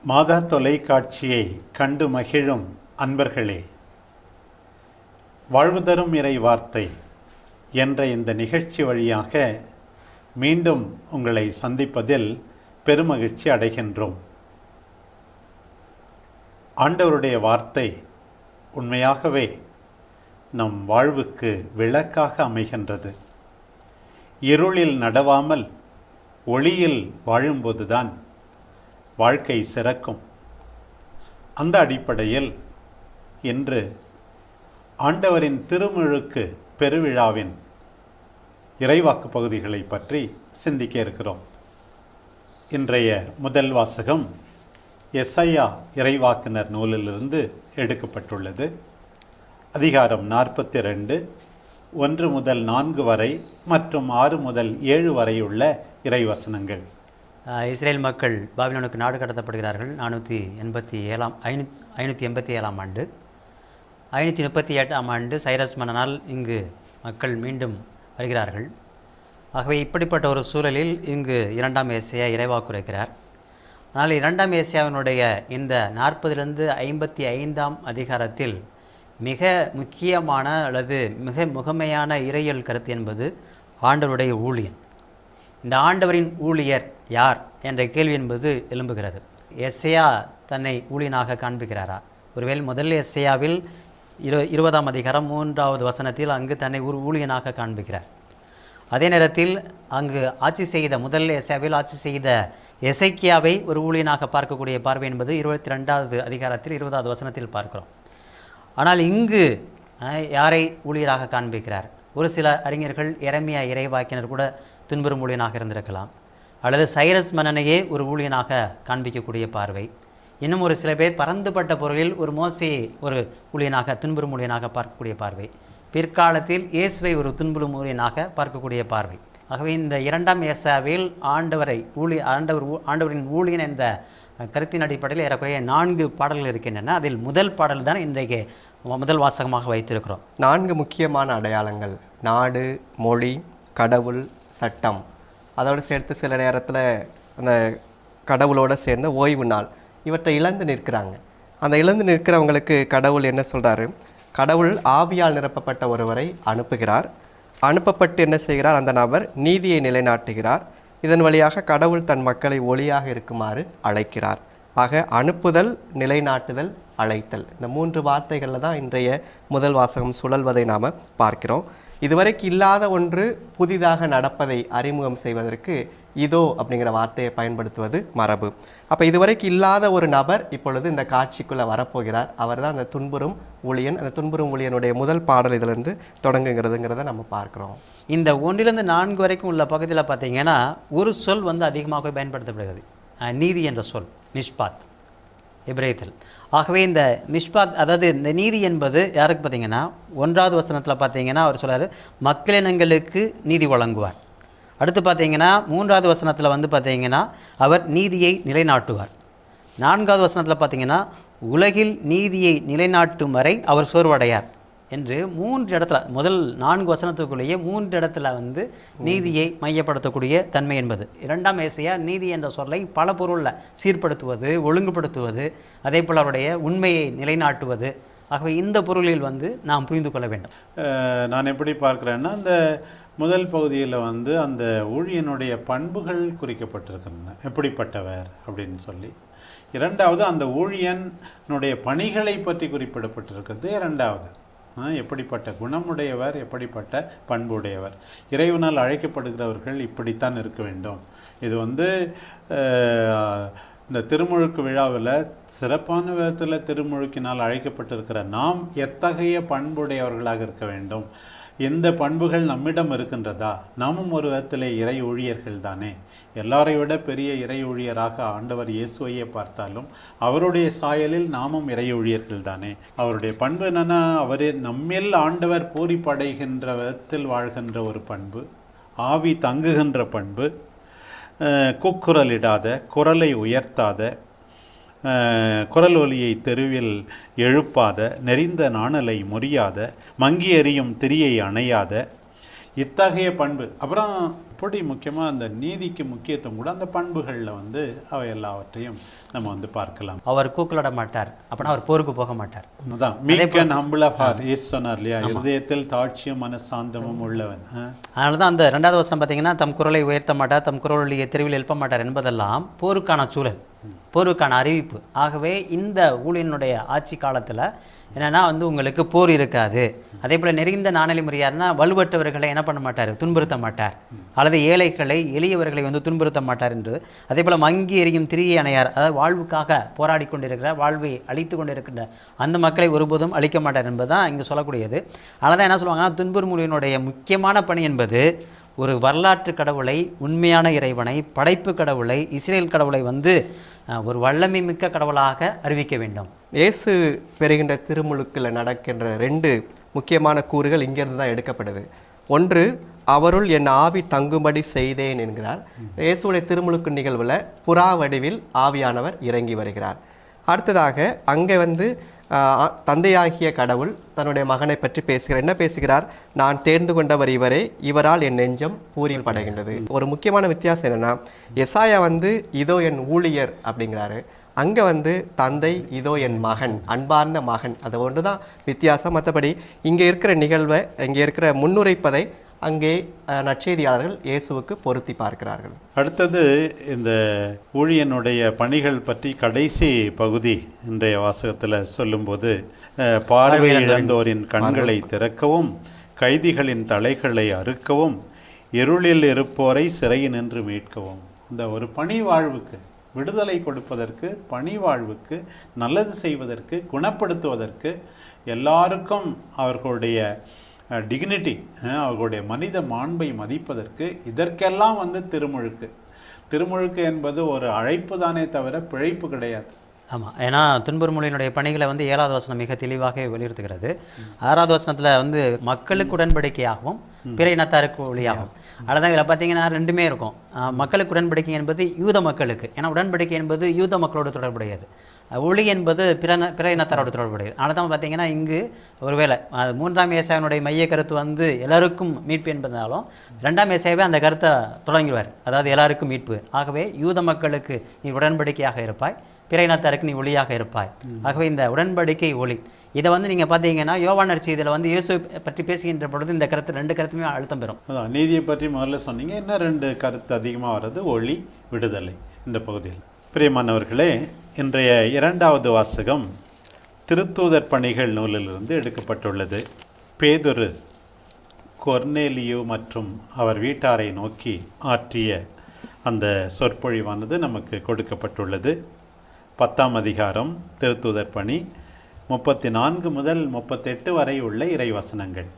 மாதா தொலைக்காட்சியை கண்டு மகிழும் அன்பர்களே, வாழ்வு தரும் இறை வார்த்தை என்ற இந்த நிகழ்ச்சி வழியாக மீண்டும் உங்களை சந்திப்பதில் பெருமகிழ்ச்சி அடைகின்றோம். ஆண்டவருடைய வார்த்தை உண்மையாகவே நம் வாழ்வுக்கு விளக்காக அமைகின்றது. இருளில் நடவாமல் ஒளியில் வாழும்போதுதான் வாழ்க்கை சிறக்கும். அந்த அடிப்படையில் இன்று ஆண்டவரின் திருமுழுக்கு பெருவிழாவின் இறைவாக்கு பகுதிகளை பற்றி சிந்திக்க இருக்கிறோம். இன்றைய முதல் வாசகம் எஸ்ஐயா இறைவாக்கினர் நூலிலிருந்து எடுக்கப்பட்டுள்ளது. அதிகாரம் 42, 1 முதல் 4 வரை மற்றும் 6 முதல் 7 வரை உள்ள இறைவசனங்கள். இஸ்ரேல் மக்கள் பாபிலோனுக்கு நாடு கடத்தப்படுகிறார்கள். 587ஆம் ஆண்டு. 538ஆம் ஆண்டு சைரஸ் மன்னனால் இங்கு மக்கள் மீண்டும் வருகிறார்கள். ஆகவே இப்படிப்பட்ட ஒரு சூழலில் இங்கு 2ஆம் ஏசாயா இறைவாக்குரைக்கிறார். ஆனால் 2ஆம் ஏசாயாவினுடைய இந்த 40 to 55 அதிகாரத்தில் மிக முக்கியமான அல்லது மிக முகமையான இறையியல் கருத்து என்பது ஆண்டவருடைய ஊழியன். இந்த ஆண்டவரின் ஊழியர் யார் என்ற கேள்வி என்பது எழும்புகிறது. எஸ்ஐயா தன்னை ஊழியனாக காண்பிக்கிறாரா? ஒருவேளை முதல் எஸ்ஐயாவில் 20ஆம் அதிகாரம் 3வது வசனத்தில் அங்கு தன்னை ஒரு ஊழியனாக காண்பிக்கிறார். அதே நேரத்தில் அங்கு ஆட்சி செய்த முதல் எஸ்ஐயாவில் ஆட்சி செய்த எசேக்கியாவை ஒரு ஊழியனாக பார்க்கக்கூடிய பார்வை என்பது 22வது அதிகாரத்தில் 20வது வசனத்தில் பார்க்கிறோம். ஆனால் இங்கு யாரை ஊழியராக காண்பிக்கிறார்? ஒரு சில அறிஞர்கள் எரேமியா இறைவாக்கினர் கூட துன்புறும் ஊழியனாக இருந்திருக்கலாம், அல்லது சைரஸ் மன்னனையே ஒரு ஊழியனாக காண்பிக்கக்கூடிய பார்வை. இன்னும் ஒரு சில பேர் பரந்துபட்ட பொருளில் ஒரு மோசையை ஒரு ஊழியனாக துன்புறும் ஊழியனாக பார்க்கக்கூடிய பார்வை. பிற்காலத்தில் இயேசுவை ஒரு துன்புறும் ஊழியனாக பார்க்கக்கூடிய பார்வை. ஆகவே இந்த 2ஆம் ஏசாயாவில் ஆண்டவரின் ஊழியன் என்ற கருத்தின் அடிப்படையில் ஏறக்குறைய 4 பாடல்கள் இருக்கின்றன. அதில் முதல் பாடல் தான் இன்றைக்கு முதல் வாசகமாக வைத்திருக்கிறோம். 4 முக்கியமான அடையாளங்கள்: நாடு, மொழி, கடவுள், சட்டம். அதோடு சேர்த்து சில நேரத்தில் அந்த கடவுளோடு சேர்ந்த ஓய்வு நாள், இவற்றை இழந்து நிற்கிறாங்க. அந்த இழந்து நிற்கிறவங்களுக்கு கடவுள் என்ன சொல்கிறாரு? கடவுள் ஆவியால் நிரப்பப்பட்ட ஒருவரை அனுப்புகிறார். அனுப்பப்பட்டு என்ன செய்கிறார்? அந்த நபர் நீதியை நிலைநாட்டுகிறார். இதன் வழியாக கடவுள் தன் மக்களை ஒளியாக இருக்குமாறு அழைக்கிறார். ஆக அனுப்புதல், நிலைநாட்டுதல், அழைத்தல், இந்த 3 வார்த்தைகளில் தான் இன்றைய முதல் வாசகம் சுழல்வதை நாம் பார்க்கிறோம். இதுவரைக்கு இல்லாத ஒன்று புதிதாக நடப்பதை அறிமுகம் செய்வதற்கு இதோ அப்படிங்கிற வார்த்தையை பயன்படுத்துவது மரபு. அப்போ இதுவரைக்கு இல்லாத ஒரு நபர் இப்பொழுது இந்த காட்சிக்குள்ளே வரப்போகிறார். அவர் தான் அந்த துன்புறும் ஊழியன். அந்த துன்புறும் ஊழியனுடைய முதல் பாடல் இதிலிருந்து தொடங்குங்கிறதுங்கிறத நம்ம பார்க்குறோம். இந்த 1 to 4 வரைக்கும் உள்ள பகுதியில் பார்த்தீங்கன்னா ஒரு சொல் அதிகமாக பயன்படுத்தப்படுகிறது. நீதி என்ற சொல் மிஷ்பாத் எபிரேயத்தில். ஆகவே இந்த மிஷ்பாத், அதாவது இந்த நீதி என்பது யாருக்கு பார்த்தீங்கன்னா 1வது வசனத்தில் பார்த்தீங்கன்னா அவர் சொல்கிறார், மக்களினங்களுக்கு நீதி வழங்குவார். அடுத்து பார்த்தீங்கன்னா 3வது வசனத்தில் பார்த்தீங்கன்னா அவர் நீதியை நிலைநாட்டுவார். 4வது வசனத்தில் பார்த்தீங்கன்னா உலகில் நீதியை நிலைநாட்டும் வரை அவர் சோர்வடையார் என்று 3 இடத்துல, முதல் 4 வசனத்துக்குள்ளேயே 3 இடத்துல நீதியை மையப்படுத்தக்கூடிய தன்மை என்பது. 2ஆம் ஏசாயா நீதி என்ற சொல்லை பல பொருளில் சீர்படுத்துவது, ஒழுங்குபடுத்துவது, அதே போல் அவருடைய உண்மையை நிலைநாட்டுவது. ஆகவே இந்த பொருளில் நாம் புரிந்து கொள்ள வேண்டும். நான் எப்படி பார்க்குறேன்னா, அந்த முதல் பகுதியில் அந்த ஊழியனுடைய பண்புகள் குறிக்கப்பட்டிருக்கின்றன, எப்படிப்பட்டவர் அப்படின்னு சொல்லி. 2வது அந்த ஊழியனுடைய பணிகளை பற்றி குறிப்பிடப்பட்டிருக்கிறது. 2வது எப்படிப்பட்ட குணமுடையவர், எப்படிப்பட்ட பண்புடையவர். இறைவனால் அழைக்கப்படுகிறவர்கள் இப்படித்தான் இருக்க வேண்டும். இது இந்த திருமுழுக்கு விழாவில் சிறப்பான விதத்தில் திருமுழுக்கினால் அழைக்கப்பட்டிருக்கிற நாம் எத்தகைய பண்புடையவர்களாக இருக்க வேண்டும், எந்த பண்புகள் நம்மிடம் இருக்கின்றதா? நாமும் ஒரு விதத்தில் இறை ஊழியர்கள் தானே. எல்லாரை விட பெரிய இறை ஊழியராக ஆண்டவர் இயேசுவையே பார்த்தாலும் அவருடைய சாயலில் நாமும் இறை ஊழியர்கள் தானே. அவருடைய பண்பு என்னென்னா, அவரே நம்மில் ஆண்டவர் பூரிப்படைகின்ற விதத்தில் வாழ்கின்ற ஒரு பண்பு, ஆவி தங்குகின்ற பண்பு, கூக்குரலிடாத, குரலை உயர்த்தாத, குரல் ஒலியை தெருவில் எழுப்பாத, நெறிந்த நாணலை முறியாத, மங்கி எறியும் திரியை அணையாத, இத்தகைய பண்பு. அப்புறம் அப்படி முக்கியமாக அந்த நீதிக்கு முக்கியத்துவம் கூட அந்த பண்புகளில் வந்து அவை எல்லாவற்றையும் நம்ம வந்து பார்க்கலாம். அவர் கூக்குலிட மாட்டார், அப்படின்னா அவர் போருக்கு போக மாட்டார். அதான் மீக் அண்ட் ஹம்பிள் ஆஃப் ஹார்ட் இயேசு சொன்னார் இல்லையா, இருதயத்தில் தாட்சியும் மனசாந்தமும் உள்ளவன். அதனால தான் அந்த 2வது வசனம் பார்த்தீங்கன்னா, தம் குரலை உயர்த்த மாட்டார், தம் குரலுடைய தெருவில் எழுப்ப மாட்டார் என்பதெல்லாம் போருக்கான சூழல், போருக்கான அறிவிப்பு. ஆகவே இந்த ஊழியனுடைய ஆட்சி காலத்தில் என்னென்னா வந்து உங்களுக்கு போர் இருக்காது. அதே போல் நெருங்கிய நாணலி முறையார்னா வலுவற்றவர்களை என்ன பண்ண மாட்டார், துன்புறுத்த மாட்டார், அல்லது ஏழைகளை எளியவர்களை வந்து துன்புறுத்த மாட்டார் என்று. அதே போல் மங்கி எரியும் திரியை அணையார், அதாவது வாழ்வுக்காக போராடி கொண்டிருக்கிற, வாழ்வை அழித்து கொண்டிருக்கின்ற அந்த மக்களை ஒருபோதும் அழிக்க மாட்டார் என்பதுதான் இங்கே சொல்லக்கூடியது. அதனால் தான் என்ன சொல்லுவாங்கன்னா, துன்புறு மொழியினுடைய முக்கியமான பணி என்பது ஒரு வரலாற்று கடவுளை, உண்மையான இறைவனை, படைப்பு கடவுளை, இஸ்ரேல் கடவுளை வந்து ஒரு வல்லமை மிக்க கடவுளாக அறிவிக்க வேண்டும். இயேசு பெறுகின்ற திருமுழுக்கில் நடக்கின்ற 2 முக்கியமான கூறுகள் இங்கிருந்து தான் எடுக்கப்படுது. ஒன்று, அவருள் என் ஆவி தங்கும்படி செய்தேன் என்கிறார். இயேசுடைய திருமுழுக்கு நிகழ்வில் புறா வடிவில் ஆவியானவர் இறங்கி வருகிறார். அடுத்ததாக அங்கே வந்து தந்தையாகிய கடவுள் தன்னுடைய மகனை பற்றி பேசுகிறார். என்ன பேசுகிறார்? நான் தேர்ந்து கொண்டவர் இவரே, இவரால் என் நெஞ்சம் பூரிப்படைகின்றது. ஒரு முக்கியமான வித்தியாசம் என்னென்னா, எசாயா வந்து இதோ என் ஊழியர் அப்படிங்கிறாரு, அங்கே வந்து தந்தை இதோ என் மகன், அன்பார்ந்த மகன். அது ஒன்று தான் வித்தியாசம். மற்றபடி இங்கே இருக்கிற நிகழ்வை, இங்கே இருக்கிற முன்னுரைப்பதை அங்கே நற்செய்தியாளர்கள் இயேசுவுக்கு பொருத்தி பார்க்கிறார்கள். அடுத்தது இந்த ஊழியனுடைய பணிகள் பற்றி கடைசி பகுதி இன்றைய வாசகத்தில் சொல்லும்போது, பார்வை இழந்தோரின் கண்களை திறக்கவும், கைதிகளின் தலைகளை அறுக்கவும், இருளில் இருப்போரை சிறையினின்று மீட்கவும். இந்த ஒரு பணி வாழ்வுக்கு, விடுதலை கொடுப்பதற்கு, பணி வாழ்வுக்கு, நல்லது செய்வதற்கு, குணப்படுத்துவதற்கு, எல்லாருக்கும் அவர்களுடைய டிக்னிட்டி, அவர்களுடைய மனித மாண்பை மதிப்பதற்கு, இதற்கெல்லாம் வந்து திருமுழுக்கு என்பது ஒரு அழைப்பு தானே தவிர பிழைப்பு கிடையாது. ஆமாம், ஏன்னா துன்புறு மொழியினுடைய பணிகளை வந்து 7வது வசனம் மிக தெளிவாக வலியுறுத்துகிறது. 6வது வசனத்தில் வந்து மக்களுக்கு உடன்படிக்கையாகவும் பிற இனத்தாருக்கு ஒளியாகும். அதான் இதில் பார்த்தீங்கன்னா 2மே இருக்கும். மக்களுக்கு உடன்படிக்கை என்பது யூத மக்களுக்கு, ஏன்னா உடன்படிக்கை என்பது யூத மக்களோடு தொடர்புடையது. ஒளி என்பது பிற இனத்தாரோடு தொடர்புடையது. அதனால் தான் பார்த்தீங்கன்னா இங்கு ஒருவேளை 3ஆம் ஏசாயனுடைய மைய கருத்து வந்து எல்லாருக்கும் மீட்பு என்பதாலும் 2ஆம் ஏசாயவே அந்த கருத்தை தொடங்கிடுவார், அதாவது எல்லாருக்கும் மீட்பு. ஆகவே யூத மக்களுக்கு நீ உடன்படிக்கையாக இருப்பாய், பிற இனத்தாருக்கு நீ ஒளியாக இருப்பாய். ஆகவே இந்த உடன்படிக்கை ஒளி, இதை வந்து நீங்கள் பார்த்தீங்கன்னா யோவான் நற்செய்தியில் வந்து இயேசு பற்றி பேசுகின்ற பொழுது இந்த கருத்து 2 கருத்துமே அழுத்தம் பெறும். அதான் நீதியை பற்றி முதல்ல சொன்னீங்க, என்ன 2 கருத்து அதிகமாக வர்றது, ஒளி, விடுதலை இந்த பகுதியில். பிரியமானவர்களே, இன்றைய 2வது வாசகம் திருத்தூதர் பணிகள் நூலிலிருந்து எடுக்கப்பட்டுள்ளது. பேதுரு கொர்நேலியு மற்றும் அவர் வீட்டாரை நோக்கி ஆற்றிய அந்த சொற்பொழிவானது நமக்கு கொடுக்கப்பட்டுள்ளது. 10ஆம் அதிகாரம் திருத்தூதர் பணி 34 முதல் 38 வரை உள்ள இறைவசனங்கள்.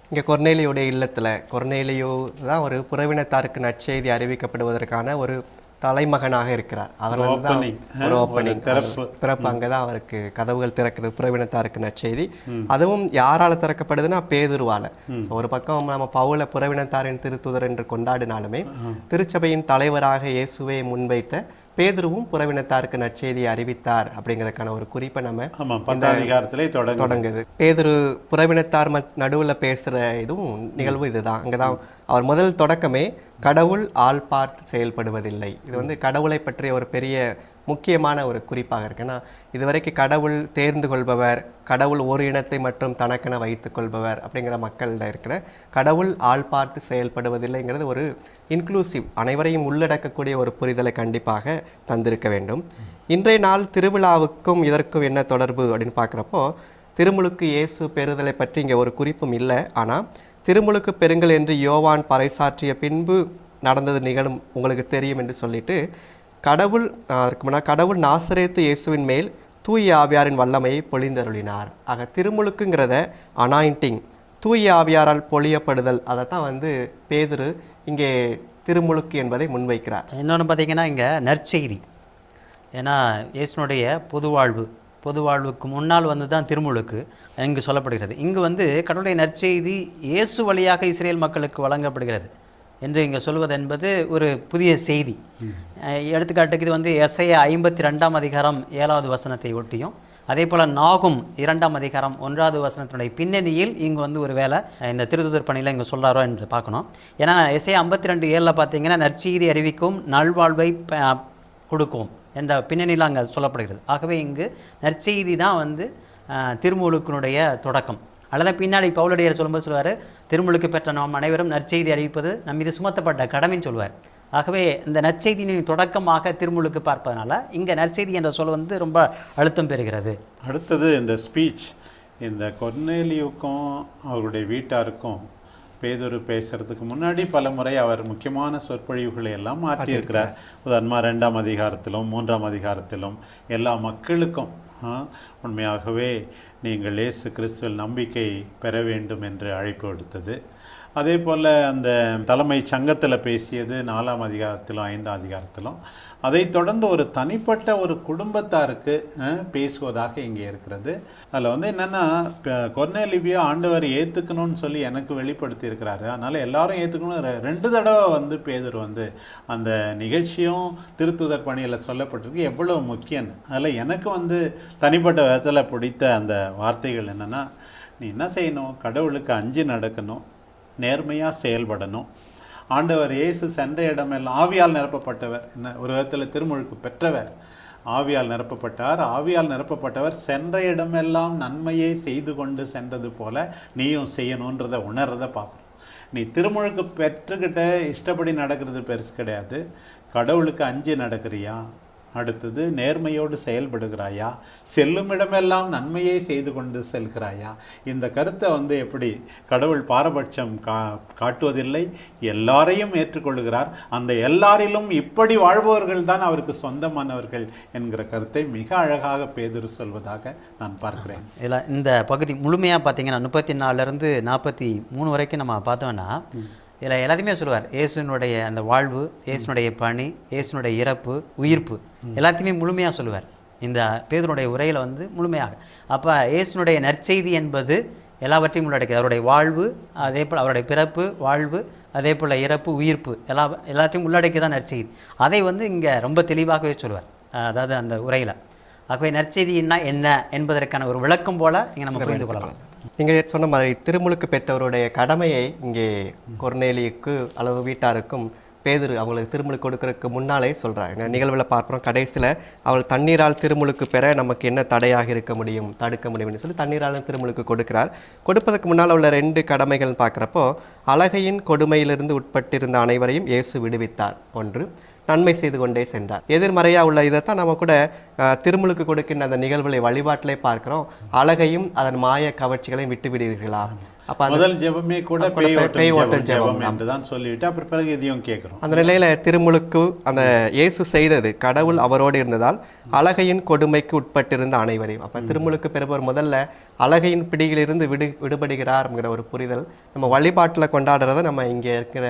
இங்கே கொர்நேலியுடைய இல்லத்தில், கொர்நேலியு தான் ஒரு புறவினத்தாருக்கு நற்செய்தி அறிவிக்கப்படுவதற்கான ஒரு தலைமகனாக இருக்கிறார். அவர் தான் ஒரு ஓப்பனிங், திறப்பு. அங்கே தான் அவருக்கு கதவுகள் திறக்கிறது, புறவினத்தாருக்கு நற்செய்தி. அதுவும் யாரால் திறக்கப்படுதுன்னா பேதுருவால். ஒரு பக்கம் நம்ம பவுல புறவினத்தாரின் திருத்துதர் என்று கொண்டாடினாலுமே, திருச்சபையின் தலைவராக இயேசுவை முன்வைத்த பேதுருவும் புறவினத்தாருக்கு நற்செய்தியை அறிவித்தார் அப்படிங்கிறதுக்கான ஒரு குறிப்பை நம்ம 10ஆம் அதிகாரத்திலே தொடங்குது. பேதுரு புறவினத்தார் நடுவில் பேசுகிற இதுவும் நிகழ்வு இதுதான். அங்கே தான் அவர் முதல் தொடக்கமே கடவுள் ஆள் பார்த்து செயல்படுவதில்லை. இது வந்து கடவுளை பற்றிய ஒரு பெரிய முக்கியமான ஒரு குறிப்பாக இருக்கு. ஏன்னா இதுவரைக்கும் கடவுள் தேர்ந்து கொள்பவர், கடவுள் ஒரு இனத்தை மட்டும் தனக்கென வைத்து கொள்பவர் அப்படிங்கிற மக்களில் இருக்கிற கடவுள் ஆள் பார்த்து செயல்படுவதில்லைங்கிறது ஒரு இன்க்ளூசிவ், அனைவரையும் உள்ளடக்கக்கூடிய ஒரு புரிதலை கண்டிப்பாக தந்திருக்க வேண்டும். இன்றைய நாள் திருவிழாவுக்கும் இதற்கும் என்ன தொடர்பு அப்படின்னு பார்க்குறப்போ, திருமுழுக்கு இயேசு பெறுதலை பற்றி இங்கே ஒரு குறிப்பும் இல்லை. ஆனால் திருமுழுக்கு பெறுங்கள் என்று யோவான் பறைசாற்றிய பின்பு நடந்தது நிகழும் உங்களுக்கு தெரியும் என்று சொல்லிட்டு, கடவுள் நாசரேத்து இயேசுவின் மேல் தூய ஆவியாரின் வல்லமையை பொழிந்தருளினார். ஆக திருமுழுக்குங்கிறத அனாயிண்டிங், தூய ஆவியாரால் பொழியப்படுதல், அதை தான் வந்து பேதுரு இங்கே திருமுழுக்கு என்பதை முன்வைக்கிறார். இன்னொன்று பார்த்தீங்கன்னா இங்கே நற்செய்தி, ஏன்னா இயேசுனுடைய பொதுவாழ்வுக்கு முன்னால் வந்து தான் திருமுழுக்கு இங்கு சொல்லப்படுகிறது. இங்கு வந்து கடவுளுடைய நற்செய்தி இயேசு வழியாக இஸ்ரேல் மக்களுக்கு வழங்கப்படுகிறது என்று இங்கே சொல்வது என்பது ஒரு புதிய செய்தி. எடுத்துக்காட்டுக்கு இது வந்து எசையா 52ஆம் அதிகாரம் 7வது வசனத்தை ஒட்டியும், அதே போல் நாகும் 2ஆம் அதிகாரம் 1வது வசனத்தினுடைய பின்னணியில் இங்கே வந்து ஒரு வேளை இந்த திருத்துதர் பணியில் இங்கே சொல்கிறாரோ என்று பார்க்கணும். ஏன்னா எஸ்ஐயா 52:7 பார்த்தீங்கன்னா நற்செய்தி அறிவிக்கும் நல்வாழ்வை கொடுக்கும் என்ற பின்னணியில் அங்கே சொல்லப்படுகிறது. ஆகவே இங்கு நற்செய்தி தான் வந்து திருமுழுக்கினுடைய தொடக்கம். அல்லது பின்னாடி பவுலடியார் சொல்லும்போது சொல்லுவார், திருமுழுக்கு பெற்ற நாம் அனைவரும் நற்செய்தி அறிவிப்பது நம் மீது சுமத்தப்பட்ட கடமைன்னு சொல்லுவார். ஆகவே இந்த நற்செய்தியின் தொடக்கமாக திருமுழுக்கு பார்ப்பதனால இங்கே நற்செய்தி என்ற சொல் வந்து ரொம்ப அழுத்தம் பெறுகிறது. அடுத்தது இந்த ஸ்பீச், இந்த கொர்நேலியுக்கும் அவருடைய வீட்டாருக்கும் பேதுரு பேசுறதுக்கு முன்னாடி பல முறை அவர் முக்கியமான சொற்பொழிவுகளை எல்லாம் மாற்றியிருக்கிறார். உதாரணமாக 2ஆம் அதிகாரத்திலும் 3ஆம் அதிகாரத்திலும் எல்லா மக்களுக்கும் உண்மையாகவே நீங்கள் இயேசு கிறிஸ்துவில் நம்பிக்கை பெற வேண்டும் என்று அழைப்பு விடுத்தது. அதே போல் அந்த தலைமை சங்கத்தில் பேசியது 4ஆம் அதிகாரத்திலும் 5ஆம் அதிகாரத்திலும். அதை தொடர்ந்து ஒரு தனிப்பட்ட ஒரு குடும்பத்தாருக்கு பேசுவதாக இங்கே இருக்கிறது. அதில் வந்து என்னென்னா, கொர்நேலியுவை ஆண்டவர் ஏற்றுக்கணும்னு சொல்லி எனக்கு வெளிப்படுத்தி இருக்கிறாரு, அதனால் எல்லாரும் ஏற்றுக்கணும். 2 தடவை வந்து பேதுரு வந்து அந்த நிகழ்ச்சியும் திருத்துதர் பணியில் சொல்லப்பட்டிருக்கு எவ்வளோ முக்கியம். அதில் எனக்கு வந்து தனிப்பட்ட விதத்தில் பிடித்த அந்த வார்த்தைகள் என்னென்னா, நீ என்ன செய்யணும், கடவுளுக்கு அஞ்சு நடக்கணும், நேர்மையாக செயல்படணும். ஆண்டவர் இயேசு சென்ற இடமெல்லாம் ஆவியால் நிரப்பப்பட்டவர், என்ன ஒரு விதத்தில் திருமுழுக்கு பெற்றவர், ஆவியால் நிரப்பப்பட்டார். ஆவியால் நிரப்பப்பட்டவர் சென்ற இடமெல்லாம் நன்மையை செய்து கொண்டு சென்றது போல நீயும் செய்யணுன்றதை உணர்றதை பார்க்கணும். நீ திருமுழுக்கு பெற்றுக்கிட்ட இஷ்டப்படி நடக்கிறது பெருசு கிடையாது. கடவுளுக்கு அஞ்சு நடக்கிறியா, அடுத்தது நேர்மையோடு செயல்படுகிறாயா, செல்லும் இடமெல்லாம் நன்மையை செய்து கொண்டு செல்கிறாயா. இந்த கருத்தை வந்து எப்படி கடவுள் பாரபட்சம் காட்டுவதில்லை, எல்லாரையும் ஏற்றுக்கொள்கிறார். அந்த எல்லாரிலும் இப்படி வாழ்பவர்கள் தான் அவருக்கு சொந்தமானவர்கள் என்கிற கருத்தை மிக அழகாக பேதுரு சொல்வதாக நான் பார்க்கிறேன். இதில் இந்த பகுதி முழுமையாக பார்த்தீங்கன்னா 34லேருந்து 43 வரைக்கும் நம்ம பார்த்தோன்னா இதில் எல்லாத்தையுமே சொல்லுவார். இயேசுனுடைய அந்த வாழ்வு, இயேசுனுடைய பணி, இயேசுனுடைய இறப்பு, உயிர்ப்பு எல்லாத்தையுமே முழுமையாக சொல்லுவார் இந்த பேதுருடைய உரையில் வந்து முழுமையாக. அப்போ இயேசுனுடைய நற்செய்தி என்பது எல்லாவற்றையும் உள்ளடக்கியது. அவருடைய வாழ்வு, அதே போல் அவருடைய பிறப்பு, வாழ்வு, அதே போல் இறப்பு, உயிர்ப்பு எல்லாத்தையும் உள்ளடக்கி தான் நற்செய்தி. அதை வந்து இங்கே ரொம்ப தெளிவாகவே சொல்லுவார், அதாவது அந்த உரையில். ஆகவே நற்செய்தின்னா என்ன என்பதற்கான ஒரு விளக்கம் போல் இங்கே நம்ம புரிந்து கொள்ளலாம். நீங்கள் சொன்ன மாதிரி திருமுழுக்கு பெற்றவருடைய கடமையை இங்கே கொர்நேலியுக்கு அளவு வீட்டாருக்கும் பேதுரு அவங்களுக்கு திருமுழுக்கு கொடுக்கறதுக்கு முன்னாலே சொல்கிறாங்க. நிகழ்வில் பார்க்குறோம், கடைசியில் அவள் தண்ணீரால் திருமுழுக்கு பெற நமக்கு என்ன தடையாக இருக்க முடியும், தடுக்க முடியும்னு சொல்லி தண்ணீரால் திருமுழுக்கு கொடுக்கிறார். கொடுப்பதற்கு முன்னால் உள்ள 2 கடமைகள் பார்க்குறப்போ, அழகையின் கொடுமையிலிருந்து உட்பட்டிருந்த அனைவரையும் இயேசு விடுவித்தார். 1, நன்மை செய்து கொண்டே சென்றார். எதிர்மறையாக உள்ள இதைத்தான் நம்ம கூட திருமுழுக்கு கொடுக்கின்ற அந்த நிகழ்வுகளை வழிபாட்டிலே பார்க்கிறோம். அழகையும் அதன் மாய கவர்ச்சிகளையும் விட்டு விடுவீர்களா. அப்ப முதல் ஜெபமே கூட பேய் ஓட்டும் ஜெபம் என்றுதான் சொல்லிவிட்டு அப்புறம் பிறகு இதையும் கேட்கிறோம். அந்த நிலையில திருமுழுக்கு அந்த இயேசு செய்தது, கடவுள் அவரோடு இருந்ததால் அழகையின் கொடுமைக்கு உட்பட்டிருந்த அனைவரையும். அப்ப திருமுழுக்கு பெறுபவர் முதல்ல அழகையின் பிடியிலிருந்து விடுபடுகிறார்ங்கிற ஒரு புரிதல் நம்ம வழிபாட்டில் கொண்டாடுறதை நம்ம இங்கே இருக்கிற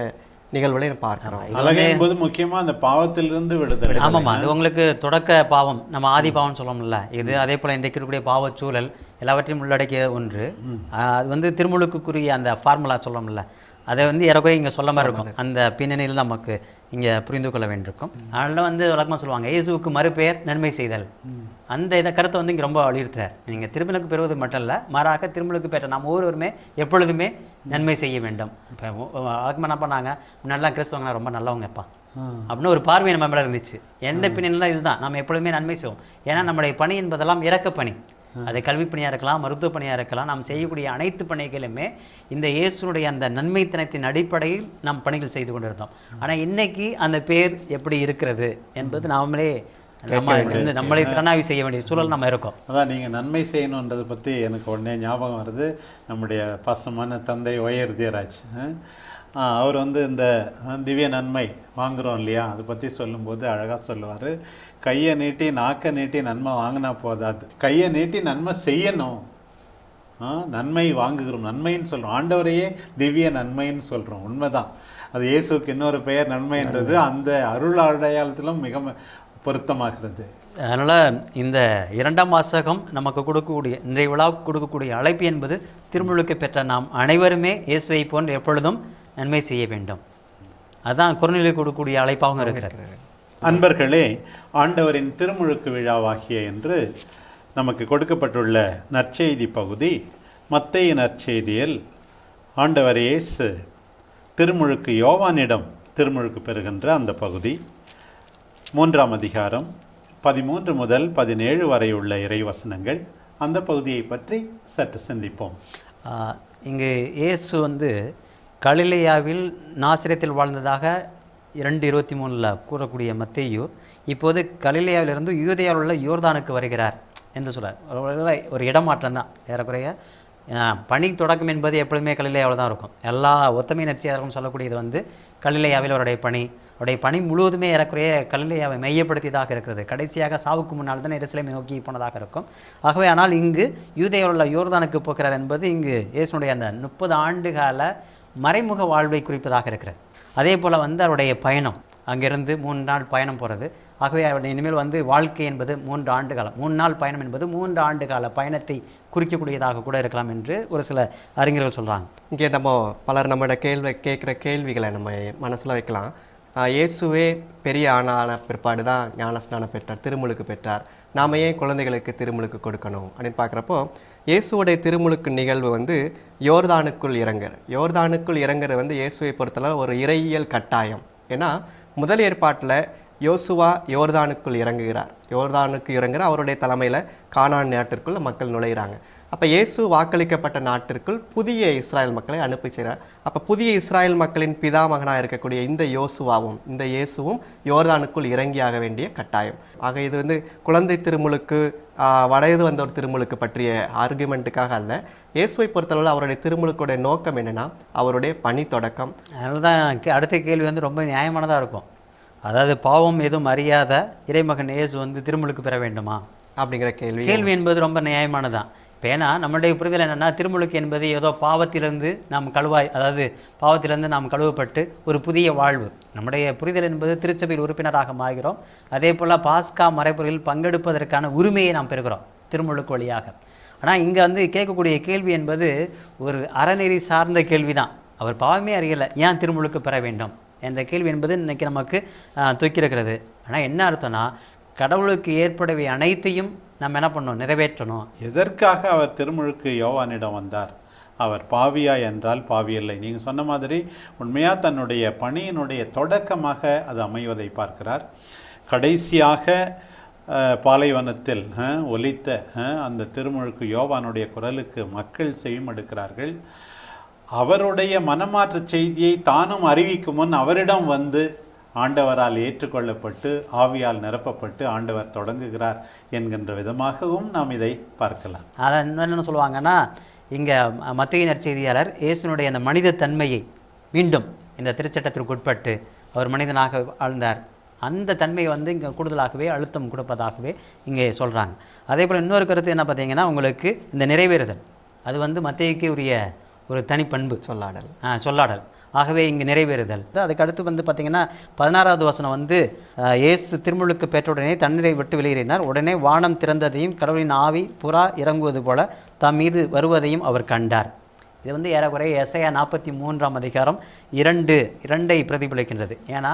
நிகழ்வுகளை பார்க்கிறோம். அழகை என்பது முக்கியமா அந்த பாவத்திலிருந்து விடுதலை. ஆமாம்மா, அது உங்களுக்கு தொடக்க பாவம், நம்ம ஆதி பாவம் சொல்லணும்ல இது. அதே போல் இன்றைக்கு இருக்கக்கூடிய பாவச்சூழல் எல்லாவற்றையும் உள்ளடக்கிய ஒன்று. அது வந்து திருமுழுக்குரிய அந்த ஃபார்முலா சொல்லணும்ல, அதை வந்து இறக்கவே இங்கே சொல்ல மாதிரி இருக்கும். அந்த பின்னணியில் நமக்கு இங்கே புரிந்து கொள்ள வேண்டியிருக்கும். அதனால் வந்து வழக்கமாக சொல்லுவாங்க, இயேசுவுக்கு மறுபெயர் நன்மை செய்தல். அந்த இதை கருத்தை வந்து இங்கே ரொம்ப வலியுறுத்துறார். நீங்கள் திருமுழுக்கு பெறுவது மட்டும் இல்லை, மாறாக திருமுழுக்கு பெற்ற நாம் ஒவ்வொருவருமே எப்பொழுதுமே நன்மை செய்ய வேண்டும். இப்போ வழக்கமாக என்ன பண்ணாங்க, முன்னாடிலாம் கிறிஸ்தவங்க ரொம்ப நல்லவங்கப்பா அப்படின்னு ஒரு பார்வை நம்ம மேலே இருந்துச்சு. எந்த பின்னணிலாம் இதுதான், நம்ம எப்பொழுதுமே நன்மை செய்வோம். ஏன்னா நம்முடைய பணி என்பதெல்லாம் இறக்க பணி. அது கல்வி பணியாக இருக்கலாம், மருத்துவ பணியாக இருக்கலாம். நாம் செய்யக்கூடிய அனைத்து பணிகளுமே இந்த இயேசுனுடைய அந்த நன்மைத்தனத்தின் அடிப்படையில் நாம் பணிகள் செய்து கொண்டிருந்தோம். ஆனால் இன்னைக்கு அந்த பேர் எப்படி இருக்கிறது என்பது நாமளே நம்மளை திறனாய்வு செய்ய வேண்டிய சூழல் நம்ம இருக்கோம். அதான் நீங்கள் நன்மை செய்யணுன்றதை பற்றி எனக்கு உடனே ஞாபகம் வருது. நம்முடைய பாசமான தந்தை ஒயர் தீராஜ் அவர் வந்து இந்த திவ்ய நன்மை வாங்குகிறோம் இல்லையா, அதை பற்றி சொல்லும்போது அழகாக சொல்லுவார், கையை நீட்டி நாக்கை நீட்டி நன்மை வாங்கினா போதாது, கையை நீட்டி நன்மை செய்யணும். நன்மை வாங்குகிறோம், நன்மைன்னு சொல்கிறோம், ஆண்டவரையே திவ்ய நன்மைன்னு சொல்கிறோம். உண்மைதான், அது இயேசுக்கு இன்னொரு பெயர் நன்மைன்றது அந்த அருள் அடையாளத்திலும் மிக பொருத்தமாகிறது. அதனால் இந்த 2ஆம் வாசகம் நமக்கு கொடுக்கக்கூடிய, இன்றைய விழாவுக்கு கொடுக்கக்கூடிய அழைப்பு என்பது திருமுழுக்கு பெற்ற நாம் அனைவருமே இயேசுவை போன்று எப்பொழுதும் நன்மை செய்ய வேண்டும். அதுதான் கொர்நேலியுக்கு கொடுக்கக்கூடிய அழைப்பாகவும் இருக்கிறது. அன்பர்களே, ஆண்டவரின் திருமுழுக்கு விழாவாகிய என்று நமக்கு கொடுக்கப்பட்டுள்ள நற்செய்தி பகுதி மத்தேயு நற்செய்தியில் ஆண்டவர் இயேசு திருமுழுக்கு யோவானிடம் திருமுழுக்கு பெறுகின்ற அந்த பகுதி 3ஆம் அதிகாரம் 13 முதல் 17 வரை உள்ள இறைவசனங்கள். அந்த பகுதியை பற்றி சற்று சிந்திப்போம். இங்கு இயேசு வந்து கலிலேயாவில் நாசரேத்தில் வாழ்ந்ததாக 2:23 கூறக்கூடிய மத்தேயு இப்போது கலிலேயாவிலிருந்து யூதேயாவில் உள்ள யோர்தானுக்கு வருகிறார் என்று சொல்கிறார். ஒரு இடமாற்றம் தான் ஏறக்குறைய. பணி தொடக்கம் என்பது எப்பொழுதுமே கலிலேயாவில் தான் இருக்கும். எல்லா ஒத்தமை நற்செய்தியாளர்களும் சொல்லக்கூடியது வந்து கலிலேயாவில் அவருடைய பணி முழுவதுமே ஏறக்குறைய கலிலேயாவை மையப்படுத்தியதாக இருக்கிறது. கடைசியாக சாவுக்கு முன்னால் தான் எருசலேமை நோக்கி போனதாக இருக்கும். ஆகவே ஆனால் இங்கு யூதேயாவில் உள்ள யோர்தானுக்கு போகிறார் என்பது இங்கு இயேசுனுடைய அந்த 30 ஆண்டுகால மறைமுக வாழ்வை குறிப்பதாக இருக்கிறது. அதே போல் வந்து அவருடைய பயணம் அங்கிருந்து 3 நாள் பயணம் போகிறது. ஆகவே அவருடைய இனிமேல் வந்து வாழ்க்கை என்பது 3 ஆண்டு காலம். 3 நாள் பயணம் என்பது 3 ஆண்டு கால பயணத்தை குறிக்கக்கூடியதாக கூட இருக்கலாம் என்று ஒரு சில அறிஞர்கள் சொல்கிறாங்க. இங்கே பலர் நம்மளோட கேட்குற கேள்விகளை நம்ம மனசில் வைக்கலாம். இயேசுவே பெரிய ஆளான பிற்பாடு தான் ஞானஸ்நானம் பெற்றார், திருமுழுக்கு பெற்றார். நாம் ஏன் குழந்தைகளுக்கு திருமுழுக்கு கொடுக்கணும் அப்படின்னு பார்க்குறப்போ, இயேசுவோடைய திருமுழுக்கு நிகழ்வு வந்து யோர்தானுக்குள் இறங்குற வந்து இயேசுவை பொறுத்தளவு ஒரு இறையியல் கட்டாயம். ஏன்னா முதல் ஏற்பாட்டில் யோசுவா யோர்தானுக்கு இறங்குற அவருடைய தலைமையில் கானான் நாட்டிற்குள் மக்கள் நுழைகிறாங்க. அப்போ இயேசு வாக்களிக்கப்பட்ட நாட்டிற்குள் புதிய இஸ்ராயல் மக்களை அனுப்பி செய்கிறார். அப்போ புதிய இஸ்ராயல் மக்களின் பிதாமகனாக இருக்கக்கூடிய இந்த இயேசுவும் யோர்தானுக்குள் இறங்கியாக வேண்டிய கட்டாயம். ஆக இது வந்து குழந்தை திருமுழுக்கு வயது வந்த ஒரு திருமுழுக்கு பற்றிய ஆர்குமெண்ட்டுக்காக அல்ல. இயேசுவை பொறுத்தளவில் அவருடைய திருமுழுக்குடைய நோக்கம் என்னென்னா அவருடைய பணி தொடக்கம். அதனால தான் அடுத்த கேள்வி வந்து ரொம்ப நியாயமானதாக இருக்கும். அதாவது பாவம் எதுவும் அறியாத இறைமகன் இயேசு வந்து திருமுழுக்கு பெற வேண்டுமா அப்படிங்கிற கேள்வி என்பது ரொம்ப நியாயமானதான். இப்போ ஏன்னா நம்மளுடைய புரிதல் என்னென்னா, திருமுழுக்கு என்பது ஏதோ பாவத்திலிருந்து நாம் கழுவப்பட்டு ஒரு புதிய வாழ்வு. நம்முடைய புரிதல் என்பது திருச்சபையில் உறுப்பினராக மாறுகிறோம். அதே போல் பாஸ்கா மறைபொருளில் பங்கெடுப்பதற்கான உரிமையை நாம் பெறுகிறோம் திருமுழுக்கு வழியாக. ஆனால் இங்கே வந்து கேட்கக்கூடிய கேள்வி என்பது ஒரு அறநெறி சார்ந்த கேள்வி தான். அவர் பாவமே அறியலை, ஏன் திருமுழுக்கு பெற வேண்டும் என்ற கேள்வி என்பது இன்றைக்கி நமக்கு தூக்கியிருக்கிறது. ஆனால் என்ன அர்த்தம்னா, கடவுளுக்கு ஏற்படவே அனைத்தையும் நம்ம என்ன பண்ணணும், நிறைவேற்றணும். எதற்காக அவர் திருமுழுக்கு யோவானிடம் வந்தார்? அவர் பாவியா என்றால் பாவியில்லை. நீங்கள் சொன்ன மாதிரி உண்மையாக தன்னுடைய பணியினுடைய தொடக்கமாக அது அமைவதை பார்க்கிறார். கடைசியாக பாலைவனத்தில் ஒலித்த அந்த திருமுழுக்கு யோவானுடைய குரலுக்கு மக்கள் செவிமடுக்கிறார்கள். அவருடைய மனமாற்ற செய்தியை தானும் அறிவிக்கும் முன் அவரிடம் வந்து ஆண்டவரால் ஏற்றுக்கொள்ளப்பட்டு ஆவியால் நிரப்பப்பட்டு ஆண்டவர் தொடங்குகிறார் என்கின்ற விதமாகவும் நாம் இதை பார்க்கலாம். அதை என்ன சொல்லுவாங்கன்னா, இங்கே மத்தேயு நற்செய்தியாளர் இயேசுனுடைய அந்த மனித தன்மையை மீண்டும் இந்த திருச்சட்டத்திற்கு உட்பட்டு அவர் மனிதனாக வாழ்ந்தார், அந்த தன்மையை வந்து இங்கே கூடுதலாகவே அழுத்தம் கொடுப்பதாகவே இங்கே சொல்கிறாங்க. அதே போல் இன்னொரு கருத்து என்ன பார்த்தீங்கன்னா, உங்களுக்கு இந்த நிறைவேறுதல் அது வந்து மத்தேயுக்கே உரிய ஒரு தனிப்பண்பு, சொல்லாடல். ஆகவே இங்கே நிறைவேறுதல். அதுக்கு அடுத்து வந்து பார்த்திங்கன்னா 16வது வசனம் வந்து இயேசு திருமுழுக்கு பெற்றவுடனே தண்ணீரை விட்டு வெளியேறினார். உடனே வானம் திறந்ததையும் கடவுளின் ஆவி புறா இறங்குவது போல தம் மீது வருவதையும் அவர் கண்டார். இது வந்து ஏறக்குறைய எசையா 43ஆம் அதிகாரம் 2:2 பிரதிபலிக்கின்றது. ஏன்னா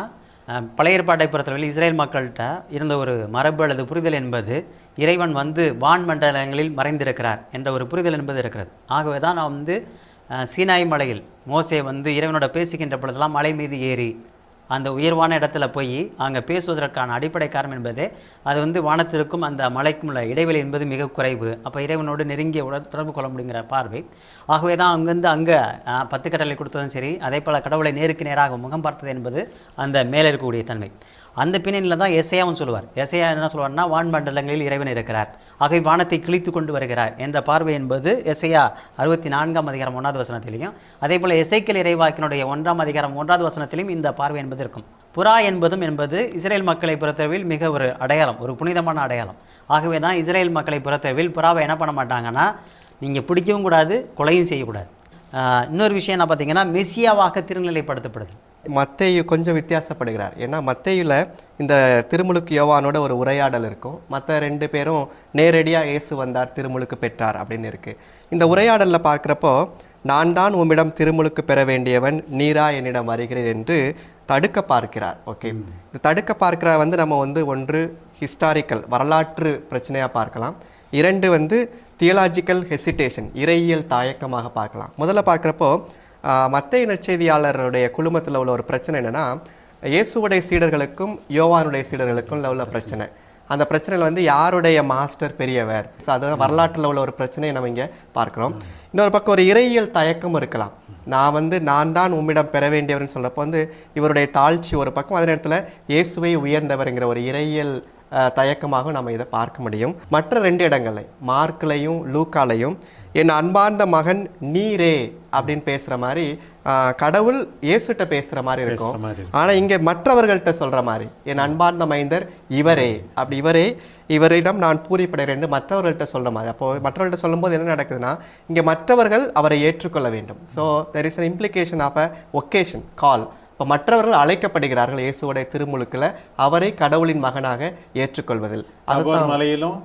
பழைய ஏற்பாட்டை பொறுத்தவரையில் இஸ்ரேல் மக்கள்கிட்ட இருந்த ஒரு மரபு அல்லது புரிதல் என்பது இறைவன் வந்து வான்மண்டலங்களில் மறைந்திருக்கிறார் என்ற ஒரு புரிதல் என்பது இருக்கிறது. ஆகவே தான் நான் வந்து சீனாய் மலையில் மோசே வந்து இறைவனோட பேசுகின்ற பொழுதெல்லாம் மலை மீது ஏறி அந்த உயர்வான இடத்துல போய் அங்கே பேசுவதற்கான அடிப்படை காரணம் என்பதே அது வந்து வானத்திற்கும் அந்த மலைக்கும் உள்ள இடைவெளி என்பது மிக குறைவு. அப்போ இறைவனோடு நெருங்கிய தொடர்பு கொள்ள முடியுங்கிற பார்வை. ஆகவே தான் அங்கேருந்து அங்கே 10 கட்டளை கொடுத்ததும் சரி, அதே போல் கடவுளை நேருக்கு நேராக முகம் பார்த்தது என்பது அந்த மேலே இருக்கக்கூடிய தன்மை. அந்த பின்னணியில் தான் எசையாவும் சொல்லுவார். எசையா என்ன சொல்லுவார்னா, வான்மண்டலங்களில் இறைவன் இருக்கிறார், ஆகவே வானத்தை கிழித்து கொண்டு வருகிறார் என்ற பார்வை என்பது எசையா 64ஆம் அதிகாரம் 1வது வசனத்திலையும், அதே போல் எசேக்கியேல் இறைவாக்கினுடைய 1ஆம் அதிகாரம் 1வது வசனத்திலையும் இந்த பார்வை என்பது இருக்கும். புறா என்பது இஸ்ரேல் மக்களை பொறுத்தவரையில் மிக ஒரு அடையாளம், ஒரு புனிதமான அடையாளம். ஆகவே தான் இஸ்ரேல் மக்களை பொறுத்தவரையில் புறாவை என்ன பண்ண மாட்டாங்கன்னா, நீங்கள் பிடிக்கவும் கூடாது, கொலையும் செய்யக்கூடாது. இன்னொரு விஷயம் என்ன பார்த்தீங்கன்னா, மெசியாவாக திருநிலைப்படுத்தப்படுது. மத்தேயு கொஞ்சம் வித்தியாசப்படுகிறார். ஏன்னா மத்தேயுல இந்த திருமுழுக்கு யோவானோட ஒரு உரையாடல் இருக்கும். மற்ற 2 பேரும் நேரடியாக இயேசு வந்தார், திருமுழுக்கு பெற்றார் அப்படின்னு இருக்குது. இந்த உரையாடலில் பார்க்குறப்போ, நான் தான் உம்மிடம் திருமுழுக்கு பெற வேண்டியவன், நீரா என்னிடம் வருகிறேன் என்று தடுக்க பார்க்கிறார். ஓகே, இந்த தடுக்க பார்க்கிற வந்து நம்ம வந்து ஒன்று ஹிஸ்டாரிக்கல் வரலாற்று பிரச்சனையாக பார்க்கலாம், 2 வந்து தியலாஜிக்கல் ஹெசிடேஷன், இறையியல் தயக்கமாக பார்க்கலாம். முதல்ல பார்க்குறப்போ மத்தேயு நற்செய்தியாளருடைய குழுமத்தில் உள்ள ஒரு பிரச்சனை என்னென்னா, இயேசுவுடைய சீடர்களுக்கும் யோவானுடைய சீடர்களுக்கும் உள்ள பிரச்சனை. அந்த பிரச்சனையில் வந்து யாருடைய மாஸ்டர் பெரியவர், ஸோ அதுதான் வரலாற்றில் உள்ள ஒரு பிரச்சனையை நம்ம இங்கே பார்க்குறோம். இன்னொரு பக்கம் ஒரு இறையியல் தயக்கம் இருக்கலாம். நான் தான் உம்மிடம் பெற வேண்டியவர்னு சொல்லப்போ வந்து இவருடைய தாழ்ச்சி ஒரு பக்கம், அதே நேரத்தில் இயேசுவை உயர்ந்தவர்ங்கிற ஒரு இறையியல் தயக்கமாக நம்ம இதை பார்க்க முடியும். மற்ற 2 இடங்களை மார்க்லையும் லூக்காலையும் என் அன்பார்ந்த மகன் நீரே அப்படின்னு பேசுகிற மாதிரி கடவுள் இயேசுகிட்ட பேசுகிற மாதிரி இருக்கும். ஆனால் இங்கே மற்றவர்கள்ட்ட சொல்கிற மாதிரி என் அன்பார்ந்த மைந்தர் இவரே, அப்படி இவரிடம் நான் பூரிப்படைகிறேன் மற்றவர்கள்ட்ட சொல்கிற மாதிரி. அப்போது மற்றவர்கள்ட்ட சொல்லும்போது என்ன நடக்குதுன்னா, இங்கே மற்றவர்கள் அவரை ஏற்றுக்கொள்ள வேண்டும். So there is an implication of a vocation call. இப்போ மற்றவர்கள் அழைக்கப்படுகிறார்கள் இயேசுவோடைய திருமுழுக்கில் அவரை கடவுளின் மகனாக ஏற்றுக்கொள்வதில். அதுதான் மலையிலும்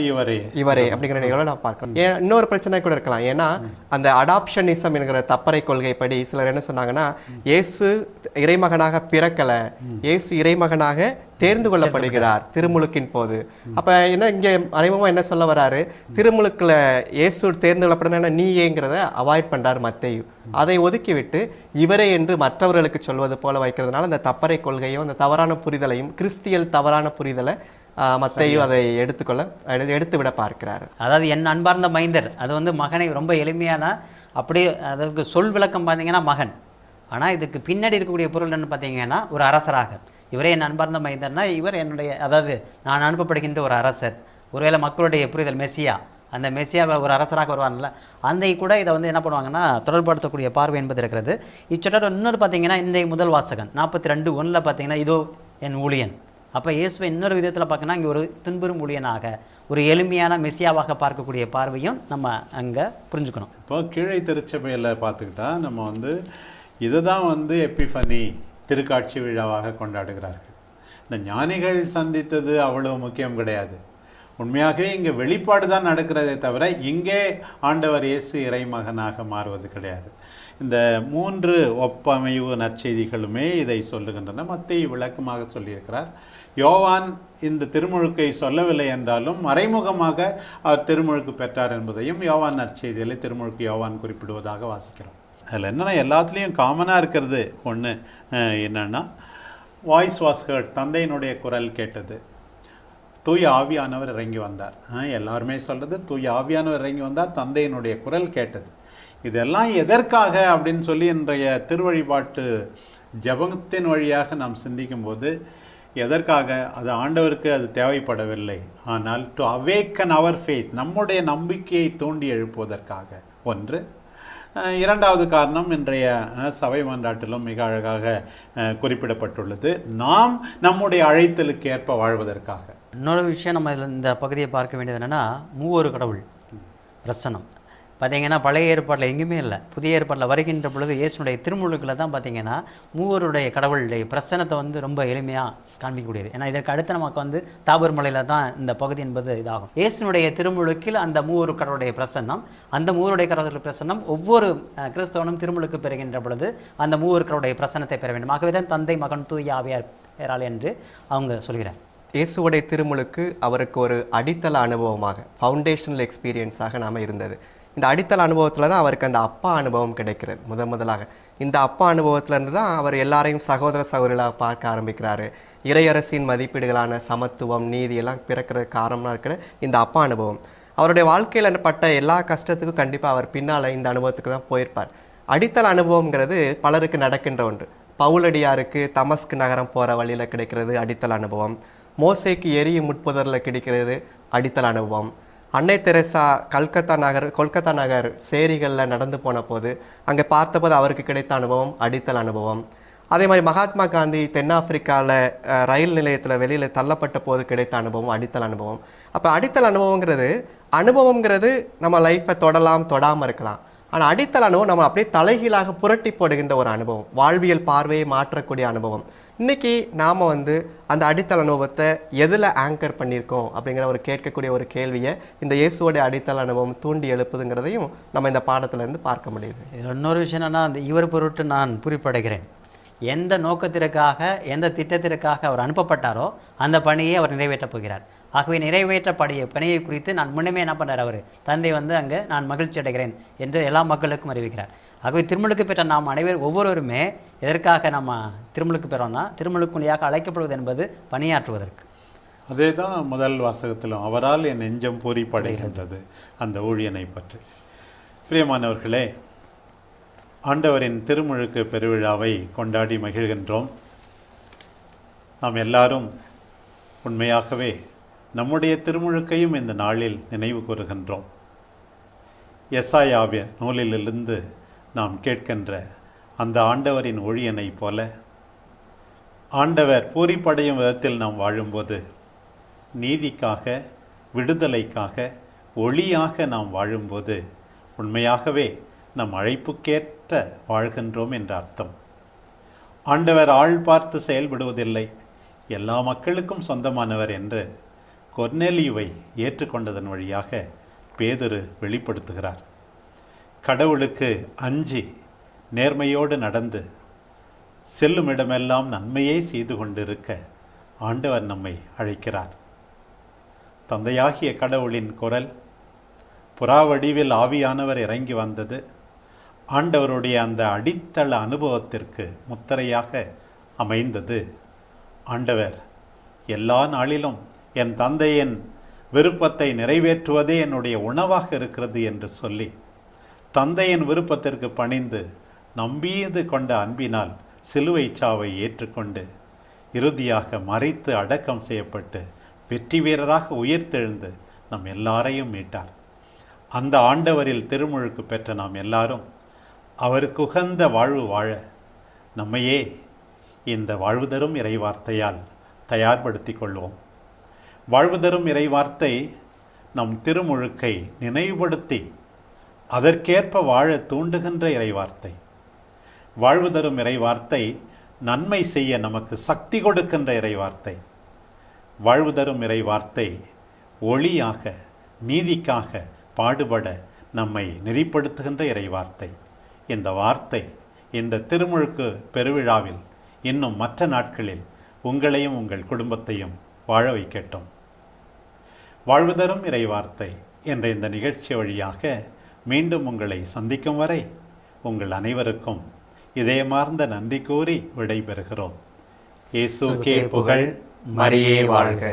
இவரே அப்படிங்கிற நிகழ்வை நான் பார்க்கணும். இன்னொரு பிரச்சனை கூட இருக்கலாம். ஏன்னா அந்த அடாப்ஷனிசம் என்கிற தப்பறை கொள்கைப்படி சிலர் என்ன சொன்னாங்கன்னா, இயேசு இறைமகனாக பிறக்கலை, இயேசு இறைமகனாக தேர்ந்து கொள்ளப்படுகிறார் திருமுழுக்கின் போது. அப்போ என்ன இங்கே மறைமுகமாக என்ன சொல்ல வராரு, திருமுழுக்கில் இயேசு தேர்ந்து கொள்ளப்படுறதுனா நீ ஏங்கிறத அவாய்ட் பண்ணுறார் மத்தேயு. அதை ஒதுக்கிவிட்டு இவரே என்று மற்றவர்களுக்கு சொல்வது போல வைக்கிறதுனால அந்த தப்பறை கொள்கையும் அந்த தவறான புரிதலையும் கிறிஸ்தியல் தவறான புரிதலை மத்தேயு அதை எடுத்து விட பார்க்கிறார். அதாவது என் அன்பார்ந்த மைந்தர், அது வந்து மகனை ரொம்ப எளிமையான அப்படியே அதற்கு சொல் விளக்கம் பார்த்தீங்கன்னா மகன். ஆனால் இதுக்கு பின்னாடி இருக்கக்கூடிய பொருள் என்னன்னு பார்த்தீங்கன்னா ஒரு அரசராக. இவரே என் அன்பார்ந்த மைந்தர்னா இவர் என்னுடைய, அதாவது நான் அனுப்பப்படுகின்ற ஒரு அரசர், ஒருவேளை மக்களுடைய புரிதல் மெஸ்ஸியா, அந்த மெஸ்ஸியாவை ஒரு அரசராக வருவாங்கல்ல, அந்த கூட இதை வந்து என்ன பண்ணுவாங்கன்னா தொடர்படுத்தக்கூடிய பார்வை என்பது இருக்கிறது. இச்சொற்ற இன்னொரு பார்த்தீங்கன்னா இன்றைய முதல் வாசகன் 42:1 பார்த்தீங்கன்னா இதோ என் ஊழியன். அப்போ இயேசுவை இன்னொரு விதத்தில் பார்க்கணும், இங்கே ஒரு துன்புறும் ஊழியனாக ஒரு எளிமையான மெஸ்ஸியாவாக பார்க்கக்கூடிய பார்வையும் நம்ம அங்கே புரிஞ்சுக்கணும். இப்போ கீழே திருச்சபையில் பார்த்துக்கிட்டா நம்ம வந்து இதை தான் வந்து எப்பிஃபனி திருக்காட்சி விழாவாக கொண்டாடுகிறார்கள். இந்த ஞானிகள் சந்தித்தது அவ்வளோ முக்கியம் கிடையாது. உண்மையாகவே இங்கே வெளிப்பாடு தான் நடக்கிறதே தவிர இங்கே ஆண்டவர் இயேசு இறைமகனாக மாறுவது கிடையாது. இந்த 3 ஒப்பமைவு நற்செய்திகளுமே இதை சொல்லுகின்றன. மத்தேயு விளக்கமாக சொல்லியிருக்கிறார். யோவான் இந்த திருமுழுக்கை சொல்லவில்லை என்றாலும் மறைமுகமாக அவர் திருமுழுக்கு பெற்றார் என்பதையும் யோவான் நற்செய்தியில் திருமுழுக்கு யோவான் குறிப்பிடுவதாக வாசிக்கிறோம். அதில் என்னென்னா எல்லாத்துலேயும் காமனாக இருக்கிறது ஒன்று என்னென்னா வாய்ஸ் வாஸ் ஹர்ட், தந்தையினுடைய குரல் கேட்டது, தூய ஆவியானவர் இறங்கி வந்தார். எல்லாருமே சொல்கிறது தூய ஆவியானவர் இறங்கி வந்தார், தந்தையினுடைய குரல் கேட்டது. இதெல்லாம் எதற்காக அப்படின்னு சொல்லி இன்றைய திருவழிபாட்டு ஜபத்தின் வழியாக நாம் சிந்திக்கும்போது எதற்காக, அது ஆண்டவருக்கு அது தேவைப்படவில்லை. ஆனால் டு அவேக்கன் அவர் ஃபெய்த், நம்முடைய நம்பிக்கையை தூண்டி எழுப்புவதற்காக ஒன்று. 2வது காரணம் இன்றைய சபை மன்றாட்டிலும் மிக அழகாக குறிப்பிடப்பட்டுள்ளது, நாம் நம்முடைய அழைத்தலுக்கு ஏற்ப வாழ்வதற்காக. இன்னொரு விஷயம் நம்ம இந்த பகுதியை பார்க்க வேண்டியது என்னென்னா, 3 கடவுள் பிரசனம் பார்த்தீங்கன்னா பழைய ஏற்பாட்டில் எங்கேயுமே இல்லை. புதிய ஏற்பாட்டில் வருகின்ற பொழுது இயேசுனுடைய திருமுழுக்கில் தான் பார்த்தீங்கன்னா 3 கடவுளுடைய பிரசனத்தை வந்து ரொம்ப எளிமையாக காண்பிக்கக்கூடியது. ஏன்னா இதற்கு அடுத்து நமக்கு வந்து தாபூர் மலையில் தான் இந்த பகுதி என்பது இதாகும். இயேசுனுடைய திருமுழுக்கில் அந்த 3 கடவுளுடைய பிரசன்னம், அந்த 3 கடவுளுடைய பிரசன்னம் ஒவ்வொரு கிறிஸ்தவனும் திருமுழுக்கு பெறுகின்ற பொழுது அந்த 3 கடவுளுடைய பிரசனத்தை பெற வேண்டும். ஆகவே தான் தந்தை மகன் தூய ஆவியார் பெறாள் என்று அவங்க சொல்கிறார். இயேசுவுடைய திருமுழுக்கு அவருக்கு ஒரு அடித்தள அனுபவமாக, ஃபவுண்டேஷனல் எக்ஸ்பீரியன்ஸாக நாம் இருந்தது. இந்த அடித்தள அனுபவத்தில் தான் அவருக்கு அந்த அப்பா அனுபவம் கிடைக்கிறது. முதலாக இந்த அப்பா அனுபவத்திலேருந்து தான் அவர் எல்லாரையும் சகோதர சகோதரிகளாக பார்க்க ஆரம்பிக்கிறாரு. இறையரசின் மதிப்பீடுகளான சமத்துவம், நீதி எல்லாம் பிறக்கிறதுக்கு காரணமாக இருக்கிற இந்த அப்பா அனுபவம். அவருடைய வாழ்க்கையில் பட்ட எல்லா கஷ்டத்துக்கும் கண்டிப்பாக அவர் பின்னால் இந்த அனுபவத்துக்கு தான் போயிருப்பார். அடித்தள அனுபவங்கிறது பலருக்கு நடக்கின்ற ஒன்று. பவுலடியாருக்கு தமஸ்கு நகரம் போகிற வழியில் கிடைக்கிறது அடித்தள அனுபவம். மோசேக்கு எரியும் முட்புதரில் கிடைக்கிறது அடித்தள அனுபவம். அன்னை தெரேசா கொல்கத்தா நகர் சேரிகளில் நடந்து போன போது அங்கே பார்த்தபோது அவருக்கு கிடைத்த அனுபவம் அடித்தள அனுபவம். அதே மாதிரி மகாத்மா காந்தி தென்னாப்பிரிக்காவில் ரயில் நிலையத்தில் வெளியில் தள்ளப்பட்ட போது கிடைத்த அனுபவம் அடித்தள அனுபவம். அப்போ அடித்தள அனுபவங்கிறது நம்ம லைஃப்பை தொடாமல் இருக்கலாம். ஆனால் அடித்தள அனுபவம் நம்ம அப்படியே தலைகீழாக புரட்டி போடுகின்ற ஒரு அனுபவம், வாழ்வியல் பார்வையை மாற்றக்கூடிய அனுபவம். இன்றைக்கி நாம் வந்து அந்த அடித்தள அனுபவத்தை எதில் ஆங்கர் பண்ணியிருக்கோம் அப்படிங்கிற ஒரு கேட்கக்கூடிய ஒரு கேள்வியை இந்த இயேசுவோடைய அடித்தள அனுபவம் தூண்டி எழுப்புதுங்கிறதையும் நம்ம இந்த பாடத்திலேருந்து பார்க்க முடியுது. இன்னொரு விஷயம் என்னென்னா, அந்த இவர் பொருட்டு நான் குறிப்படைகிறேன். எந்த நோக்கத்திற்காக, எந்த திட்டத்திற்காக அவர் அனுப்பப்பட்டாரோ அந்த பணியை அவர் நிறைவேற்றப் போகிறார். ஆகவே நிறைவேற்றப்படிய பணியை குறித்து நான் முன்னமே என்ன பண்ணுறார் அவர் தந்தை வந்து அங்கே நான் மகிழ்ச்சி அடைகிறேன் என்று எல்லா மக்களுக்கும் அறிவிக்கிறார். ஆகவே திருமுழுக்கு பெற்ற நாம் ஒவ்வொருவருமே எதற்காக நம்ம திருமுழுக்கு பெறோம்னா திருமுழுக்குழியாக அழைக்கப்படுவது என்பது பணியாற்றுவதற்கு. அதே தான் முதல் வாசகத்திலும் அவரால் என் நெஞ்சம் பூரிப்படைகின்றது அந்த ஊழியனை பற்றி. பிரியமானவர்களே, ஆண்டவரின் திருமுழுக்கு பெருவிழாவை கொண்டாடி மகிழ்கின்றோம். நாம் எல்லாரும் உண்மையாகவே நம்முடைய திருமுழுக்கையும் இந்த நாளில் நினைவு கூறுகின்றோம். எசாயாவிய நூலிலிருந்து நாம் கேட்கின்ற அந்த ஆண்டவரின் ஊழியனை போல ஆண்டவர் பூரிப்படையும் விதத்தில் நாம் வாழும்போது நீதிக்காக, விடுதலைக்காக, ஒளியாக நாம் வாழும்போது உண்மையாகவே நம் அழைப்புக்கேற்ற வாழ்கின்றோம் என்ற அர்த்தம். ஆண்டவர் ஆள் பார்த்து செயல்படுவதில்லை, எல்லா மக்களுக்கும் சொந்தமானவர் என்று கொர்நேலியுவை ஏற்றுக்கொண்டதன் வழியாக பேதுரு வெளிப்படுத்துகிறார். கடவுளுக்கு அஞ்சி நேர்மையோடு நடந்து செல்லுமிடமெல்லாம் நன்மையே செய்து கொண்டிருக்க ஆண்டவர் நம்மை அழைக்கிறார். தந்தையாகிய கடவுளின் குரல் புறாவடிவில் ஆவியானவர் இறங்கி வந்தது ஆண்டவருடைய அந்த அடித்தள அனுபவத்திற்கு முத்திரையாக அமைந்தது. ஆண்டவர் எல்லா நாளிலும் என் தந்தையின் விருப்பத்தை நிறைவேற்றுவதே என்னுடைய உணவாக இருக்கிறது என்று சொல்லி தந்தையின் விருப்பத்திற்கு பணிந்து நம்பியது கொண்ட அன்பினால் சிலுவை சாவை ஏற்றுக்கொண்டு இறுதியாக மறைத்து அடக்கம் செய்யப்பட்டு வெற்றி வீரராக உயிர்த்தெழுந்து நம் எல்லாரையும் மீட்டார். அந்த ஆண்டவரில் திருமுழுக்கு பெற்ற நாம் எல்லாரும் அவருக்கு உகந்த வாழ்வு வாழ நம்மையே இந்த வாழ்வு தரும் இறைவார்த்தையால் தயார்படுத்தி கொள்வோம். வாழ்வு தரும் இறைவார்த்தை நம் திருமுழுக்கை நினைவுபடுத்தி அதற்கேற்ப வாழ தூண்டுகின்ற இறைவார்த்தை. வாழ்வு தரும் இறைவார்த்தை நன்மை செய்ய நமக்கு சக்தி கொடுக்கின்ற இறைவார்த்தை. வாழ்வு தரும் இறைவார்த்தை ஒளியாக, நீதிக்காக பாடுபட நம்மை நெறிப்படுத்துகின்ற இறைவார்த்தை. இந்த வார்த்தை இந்த திருமுழுக்கு பெருவிழாவில் இன்னும் மற்ற நாட்களில் உங்களையும் உங்கள் குடும்பத்தையும் வாழ வைக்கட்டும். வாழ்வு தரும் இறைவார்த்தை என்ற இந்த நிகழ்ச்சி வழியாக மீண்டும் உங்களை சந்திக்கும் வரை உங்கள் அனைவருக்கும் இதயமார்ந்த நன்றி கூறி விடைபெறுகிறோம். இயேசுவுக்கே புகழ், மரியே வாழ்க.